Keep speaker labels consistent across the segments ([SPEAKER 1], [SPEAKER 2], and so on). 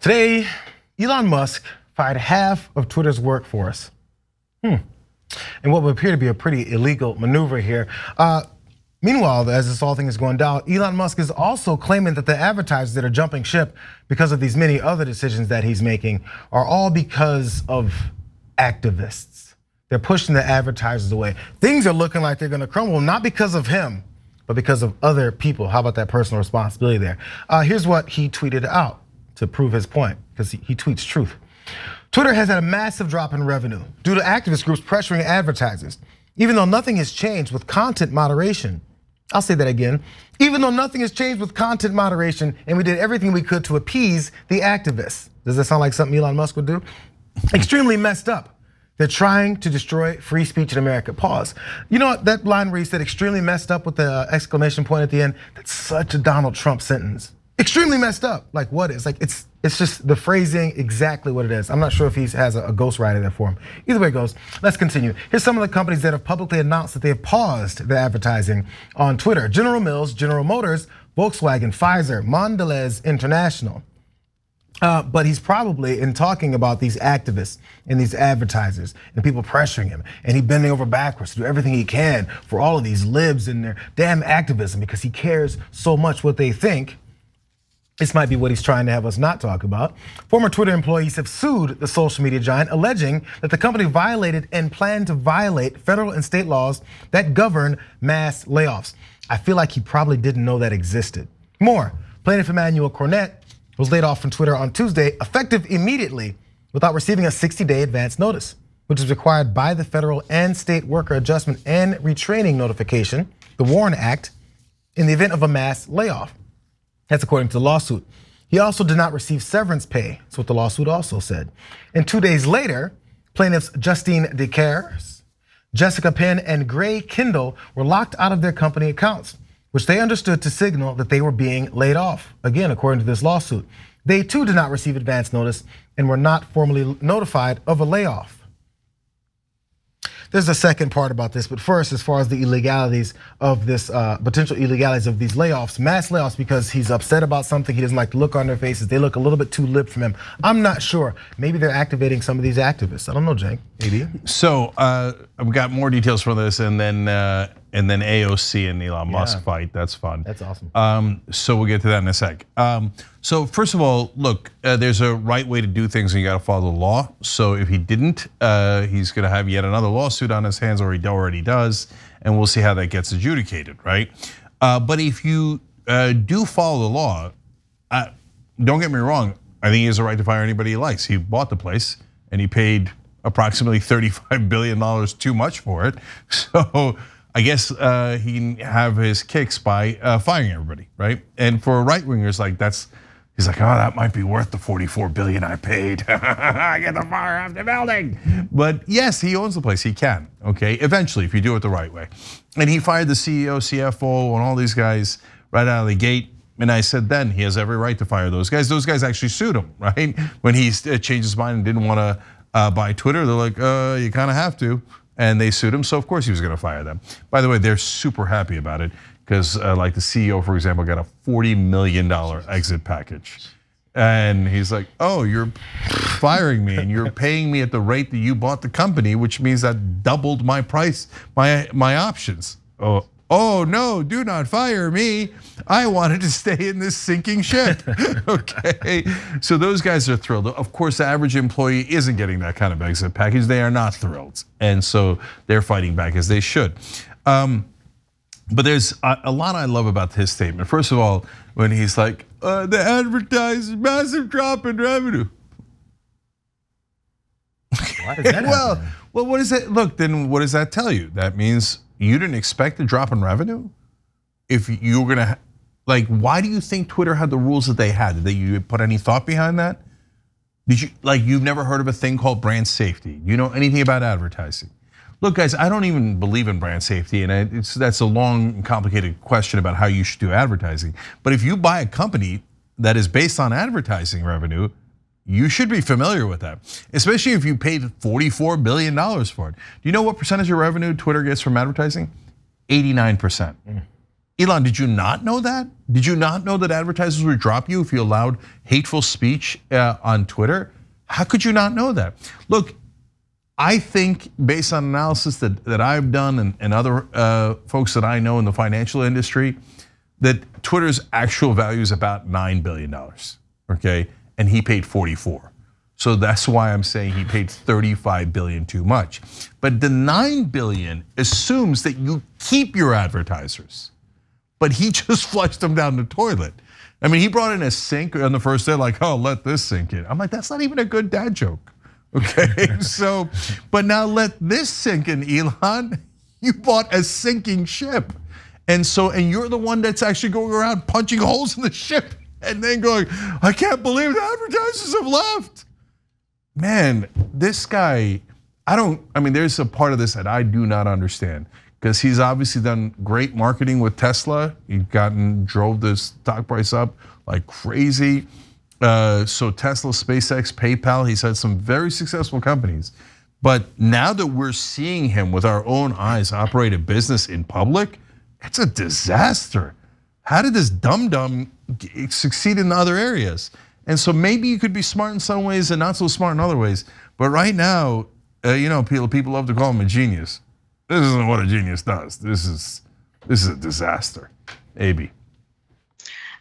[SPEAKER 1] Today, Elon Musk fired half of Twitter's workforce. And what would appear to be a pretty illegal maneuver here. Meanwhile, as this whole thing is going down, Elon Musk is also claiming that the advertisers that are jumping ship because of these many other decisions that he's making are all because of activists. They're pushing the advertisers away. Things are looking like they're gonna crumble, not because of him, but because of other people. How about that personal responsibility there? Here's what he tweeted out to prove his point, because he tweets truth. Twitter has had a massive drop in revenue due to activist groups pressuring advertisers. Even though nothing has changed with content moderation. I'll say that again. Even though nothing has changed with content moderation and we did everything we could to appease the activists. Does that sound like something Elon Musk would do? Extremely messed up. They're trying to destroy free speech in America. Pause. You know what, that line where he said extremely messed up with the exclamation point at the end, that's such a Donald Trump sentence. Extremely messed up, like what is? Like it's just the phrasing exactly what it is. I'm not sure if he has a ghostwriter there for him. Either way it goes, let's continue. Here's some of the companies that have publicly announced that they have paused their advertising on Twitter. General Mills, General Motors, Volkswagen, Pfizer, Mondelez International. But he's probably in talking about these activists and these advertisers and people pressuring him, and he bending over backwards to do everything he can for all of these libs and their damn activism because he cares so much what they think. This might be what he's trying to have us not talk about. Former Twitter employees have sued the social media giant, alleging that the company violated and planned to violate federal and state laws that govern mass layoffs. I feel like he probably didn't know that existed. More, plaintiff Emmanuel Cornett was laid off from Twitter on Tuesday, effective immediately without receiving a 60-day advance notice, which is required by the federal and state worker adjustment and retraining notification, the WARN Act, in the event of a mass layoff. That's according to the lawsuit. He also did not receive severance pay. That's what the lawsuit also said. And 2 days later, plaintiffs Justine DeCaires, Jessica Penn, and Gray Kindle were locked out of their company accounts, which they understood to signal that they were being laid off. Again, according to this lawsuit. They too did not receive advance notice and were not formally notified of a layoff. There's a second part about this, but first, as far as the illegalities of this, potential illegalities of these layoffs, mass layoffs, because he's upset about something, he doesn't like the look on their faces, they look a little bit too lip from him. I'm not sure, maybe they're activating some of these activists. I don't know, Cenk, maybe.
[SPEAKER 2] So I've got more details for this, and then AOC and Elon Musk fight, that's fun.
[SPEAKER 1] That's awesome.
[SPEAKER 2] So we'll get to that in a sec. So first of all, look, there's a right way to do things and you gotta follow the law. So if he didn't, he's gonna have yet another lawsuit on his hands, or he already does, and we'll see how that gets adjudicated, right? But if you do follow the law, don't get me wrong, I think he has a right to fire anybody he likes. He bought the place and he paid approximately $35 billion too much for it. So I guess he can have his kicks by firing everybody, right? And for right-wingers, like he's like, oh, that might be worth the $44 billion I paid. I get the fire off the building. But yes, he owns the place, he can, okay? Eventually, if you do it the right way. And he fired the CEO, CFO, and all these guys right out of the gate. And I said then, he has every right to fire those guys. Those guys actually sued him, right? When he changed his mind and didn't wanna buy Twitter, they're like, you kinda have to. And they sued him, so of course he was gonna fire them. By the way, they're super happy about it, because like the CEO, for example, got a $40 million exit package. And he's like, oh, you're firing me and you're paying me at the rate that you bought the company, which means that doubled my price, my options. Oh no, do not fire me. I wanted to stay in this sinking ship, okay? So those guys are thrilled. Of course, the average employee isn't getting that kind of exit package. They are not thrilled. And so they're fighting back as they should. But there's a lot I love about his statement. First of all, when he's like, the advertising, massive drop in revenue.
[SPEAKER 1] Why does that happen?
[SPEAKER 2] Well, what does that, look, then what does that tell you? That means you didn't expect a drop in revenue? If you were gonna, like, why do you think Twitter had the rules that they had? Did you put any thought behind that? Did you, like, you've never heard of a thing called brand safety? Do you know anything about advertising? Look, guys, I don't even believe in brand safety, and that's a long, complicated question about how you should do advertising. But if you buy a company that is based on advertising revenue, you should be familiar with that, especially if you paid $44 billion for it. Do you know what percentage of revenue Twitter gets from advertising? 89%. Elon, did you not know that? Did you not know that advertisers would drop you if you allowed hateful speech on Twitter? How could you not know that? Look, I think based on analysis that I've done and other folks that I know in the financial industry, that Twitter's actual value is about $9 billion, okay? And he paid 44. So that's why I'm saying he paid 35 billion too much. But the 9 billion assumes that you keep your advertisers. But he just flushed them down the toilet. I mean, he brought in a Cenk on the first day, like, oh, let this sink in. I'm like, that's not even a good dad joke, okay? So, but now let this sink in, Elon. You bought a sinking ship. And you're the one that's actually going around punching holes in the ship and then going, I can't believe the advertisers have left. Man, this guy, I mean, there's a part of this that I do not understand, because he's obviously done great marketing with Tesla. He drove the stock price up like crazy. So Tesla, SpaceX, PayPal, he's had some very successful companies. But now that we're seeing him with our own eyes operate a business in public, it's a disaster. How did this dum-dum succeed in other areas? And so maybe you could be smart in some ways and not so smart in other ways. But right now, people love to call him a genius. This isn't what a genius does. This is a disaster. AB.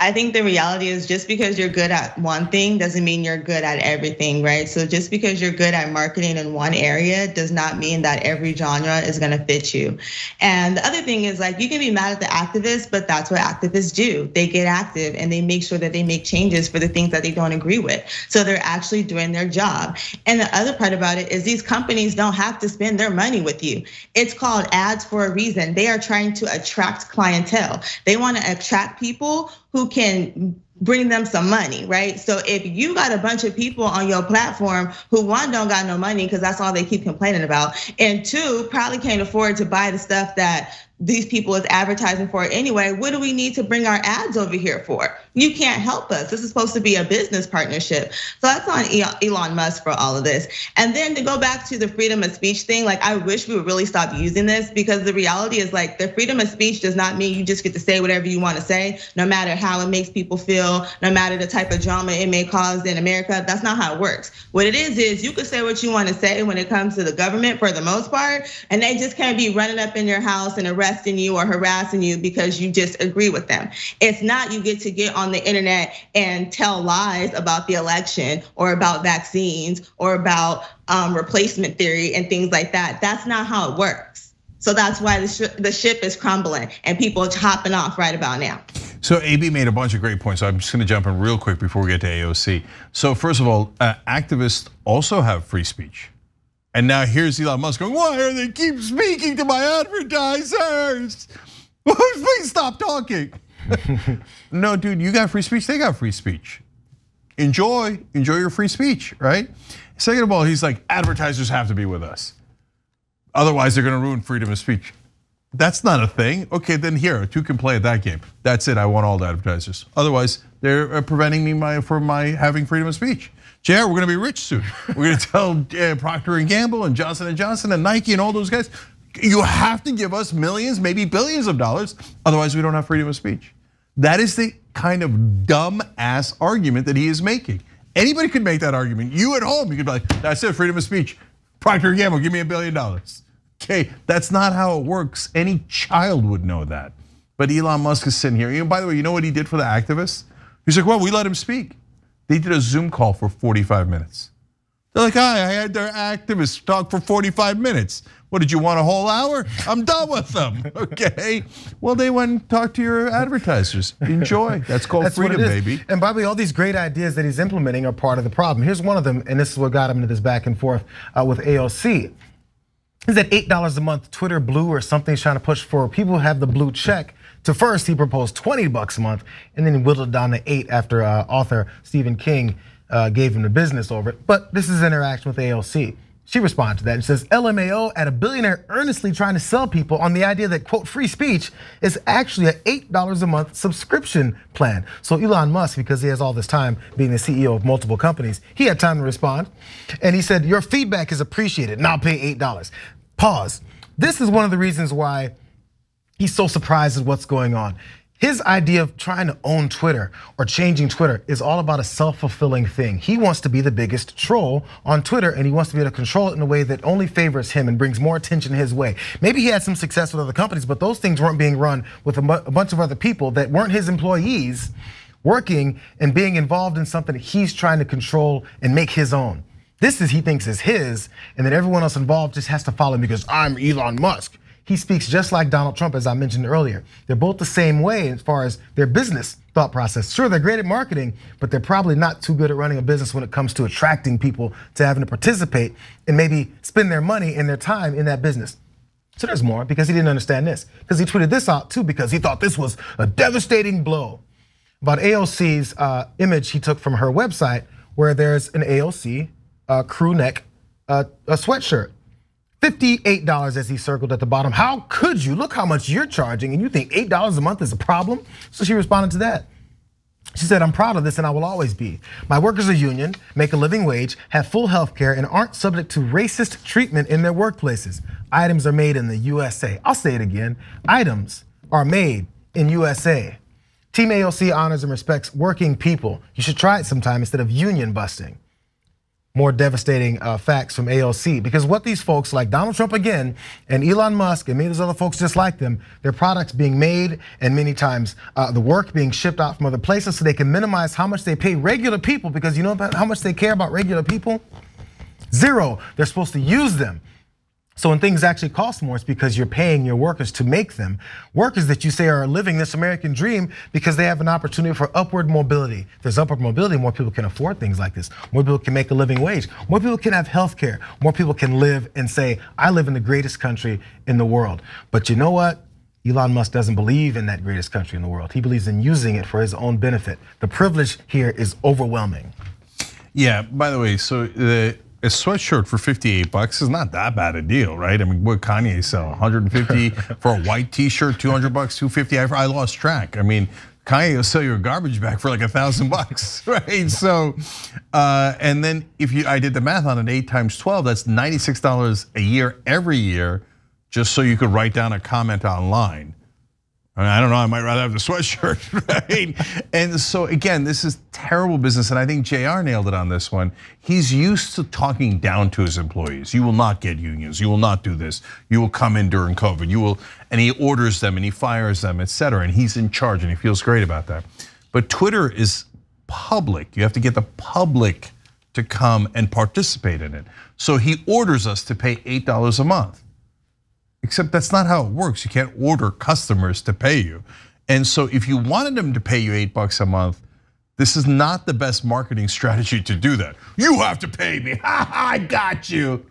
[SPEAKER 3] I think the reality is, just because you're good at one thing doesn't mean you're good at everything, right? So just because you're good at marketing in one area does not mean that every genre is gonna fit you. And the other thing is, like, you can be mad at the activists, but that's what activists do. They get active and they make sure that they make changes for the things that they don't agree with. So they're actually doing their job. And the other part about it is, these companies don't have to spend their money with you. It's called ads for a reason. They are trying to attract clientele. They wanna attract people who can bring them some money, right? So if you got a bunch of people on your platform who, one, don't got no money because that's all they keep complaining about, and two, probably can't afford to buy the stuff that these people is advertising for anyway, what do we need to bring our ads over here for? You can't help us. This is supposed to be a business partnership. So that's on Elon Musk for all of this. And then to go back to the freedom of speech thing, like, I wish we would really stop using this, because the reality is, like, the freedom of speech does not mean you just get to say whatever you want to say, no matter how it makes people feel, no matter the type of drama it may cause in America. That's not how it works. What it is you can say what you want to say when it comes to the government for the most part, and they just can't be running up in your house and arresting you or harassing you because you just agree with them. It's not you get to get on the internet and tell lies about the election or about vaccines or about replacement theory and things like that. That's not how it works. So that's why the ship is crumbling and people are hopping off right about now.
[SPEAKER 2] So AB made a bunch of great points. So I'm just gonna jump in real quick before we get to AOC. So first of all, activists also have free speech. And now here's Elon Musk going, why are they keep speaking to my advertisers? Please stop talking. No, dude, you got free speech, they got free speech. Enjoy your free speech, right? Second of all, he's like, advertisers have to be with us. Otherwise, they're gonna ruin freedom of speech. That's not a thing. Okay, then here, two can play at that game. That's it, I want all the advertisers. Otherwise, they're preventing me from having freedom of speech. JR, we're gonna be rich soon. We're gonna tell Procter & Gamble and Johnson & Johnson and Nike and all those guys, you have to give us millions, maybe billions of dollars, otherwise we don't have freedom of speech. That is the kind of dumb ass argument that he is making. Anybody could make that argument. You at home, you could be like, that's it, freedom of speech. Procter & Gamble, give me $1 billion. Okay, that's not how it works. Any child would know that. But Elon Musk is sitting here. And by the way, you know what he did for the activists? He's like, well, we let him speak. They did a Zoom call for 45 minutes. They're like, hi, I had their activists talk for 45 minutes. What, did you want a whole hour? I'm done with them, okay? Well, they went and talked to your advertisers. Enjoy, that's called freedom, baby.
[SPEAKER 1] And by the way, all these great ideas that he's implementing are part of the problem. Here's one of them, and this is what got him into this back and forth with AOC. Is that $8 a month Twitter Blue or something he's trying to push for people who have the blue check. To first, he proposed $20 a month, and then he whittled it down to $8 after author Stephen King gave him the business over it. But this is interaction with AOC. She responded to that and says, LMAO at a billionaire earnestly trying to sell people on the idea that, quote, free speech is actually an $8 a month subscription plan. So Elon Musk, because he has all this time being the CEO of multiple companies, he had time to respond. And he said, your feedback is appreciated, and I'll pay $8. Pause. This is one of the reasons why he's so surprised at what's going on. His idea of trying to own Twitter or changing Twitter is all about a self-fulfilling thing. He wants to be the biggest troll on Twitter, and he wants to be able to control it in a way that only favors him and brings more attention his way. Maybe he had some success with other companies, but those things weren't being run with a bunch of other people that weren't his employees working and being involved in something that he's trying to control and make his own. This is, he thinks, is his, and then everyone else involved just has to follow him because I'm Elon Musk. He speaks just like Donald Trump, as I mentioned earlier. They're both the same way as far as their business thought process. Sure, they're great at marketing, but they're probably not too good at running a business when it comes to attracting people to having to participate and maybe spend their money and their time in that business. So there's more, because he didn't understand this. Because he tweeted this out too, because he thought this was a devastating blow. About AOC's image he took from her website, where there's an AOC crew neck a sweatshirt. $58 as he circled at the bottom. How could you? Look how much you're charging and you think $8 a month is a problem? So she responded to that. She said, I'm proud of this and I will always be. My workers are union, make a living wage, have full health care, and aren't subject to racist treatment in their workplaces. Items are made in the USA. I'll say it again. Items are made in USA. Team AOC honors and respects working people. You should try it sometime instead of union busting. More devastating facts from AOC, because what these folks like Donald Trump again and Elon Musk and many of those other folks just like them, their products being made and many times the work being shipped out from other places so they can minimize how much they pay regular people, because you know about how much they care about regular people? Zero. They're supposed to use them. So when things actually cost more, it's because you're paying your workers to make them. Workers that you say are living this American dream because they have an opportunity for upward mobility. If there's upward mobility, more people can afford things like this. More people can make a living wage. More people can have health care. More people can live and say, I live in the greatest country in the world. But you know what? Elon Musk doesn't believe in that greatest country in the world. He believes in using it for his own benefit. The privilege here is overwhelming.
[SPEAKER 2] Yeah, by the way, so a sweatshirt for $58 is not that bad a deal, right? I mean, what Kanye sell? 150 for a white T-shirt, $200, $250. I lost track. I mean, Kanye will sell you a garbage bag for like $1,000, right? So, and then I did the math on it, 8 times 12, that's $96 a year every year, just so you could write down a comment online. I mean, I don't know, I might rather have the sweatshirt, right? And so again, this is terrible business, and I think JR nailed it on this one. He's used to talking down to his employees. You will not get unions, you will not do this, you will come in during COVID, you will, and he orders them and he fires them, etc. And he's in charge and he feels great about that. But Twitter is public. You have to get the public to come and participate in it. So he orders us to pay $8 a month. Except that's not how it works. You can't order customers to pay you. And so if you wanted them to pay you $8 a month, this is not the best marketing strategy to do that. You have to pay me, I got you.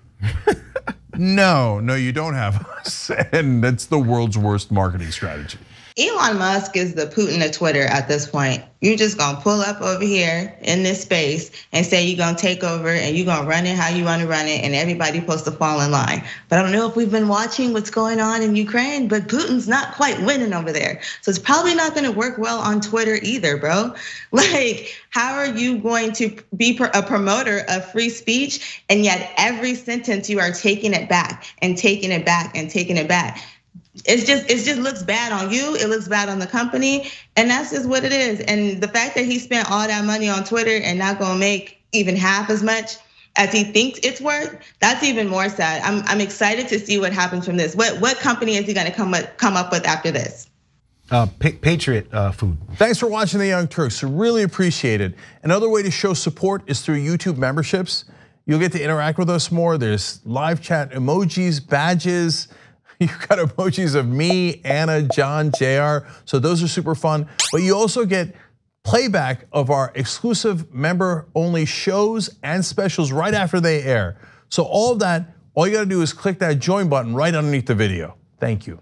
[SPEAKER 2] No, you don't have us. And that's the world's worst marketing strategy.
[SPEAKER 3] Elon Musk is the Putin of Twitter at this point. You just gonna pull up over here in this space and say you're gonna take over and you're gonna run it how you wanna run it, and everybody's supposed to fall in line. But I don't know if we've been watching what's going on in Ukraine, but Putin's not quite winning over there. So it's probably not gonna work well on Twitter either, bro. Like, how are you going to be a promoter of free speech, and yet every sentence you are taking it back and taking it back and taking it back? It just looks bad on you. It looks bad on the company, and that's just what it is. And the fact that he spent all that money on Twitter and not gonna make even half as much as he thinks it's worth, that's even more sad. I'm excited to see what happens from this. What company is he gonna come up with after this?
[SPEAKER 1] Patriot food.
[SPEAKER 2] Thanks for watching The Young Turks. Really appreciate it. Another way to show support is through YouTube memberships. You'll get to interact with us more. There's live chat emojis, badges. You've got emojis of me, Anna, John, JR. So those are super fun. But you also get playback of our exclusive member-only shows and specials right after they air. So all of that, all you gotta do is click that join button right underneath the video. Thank you.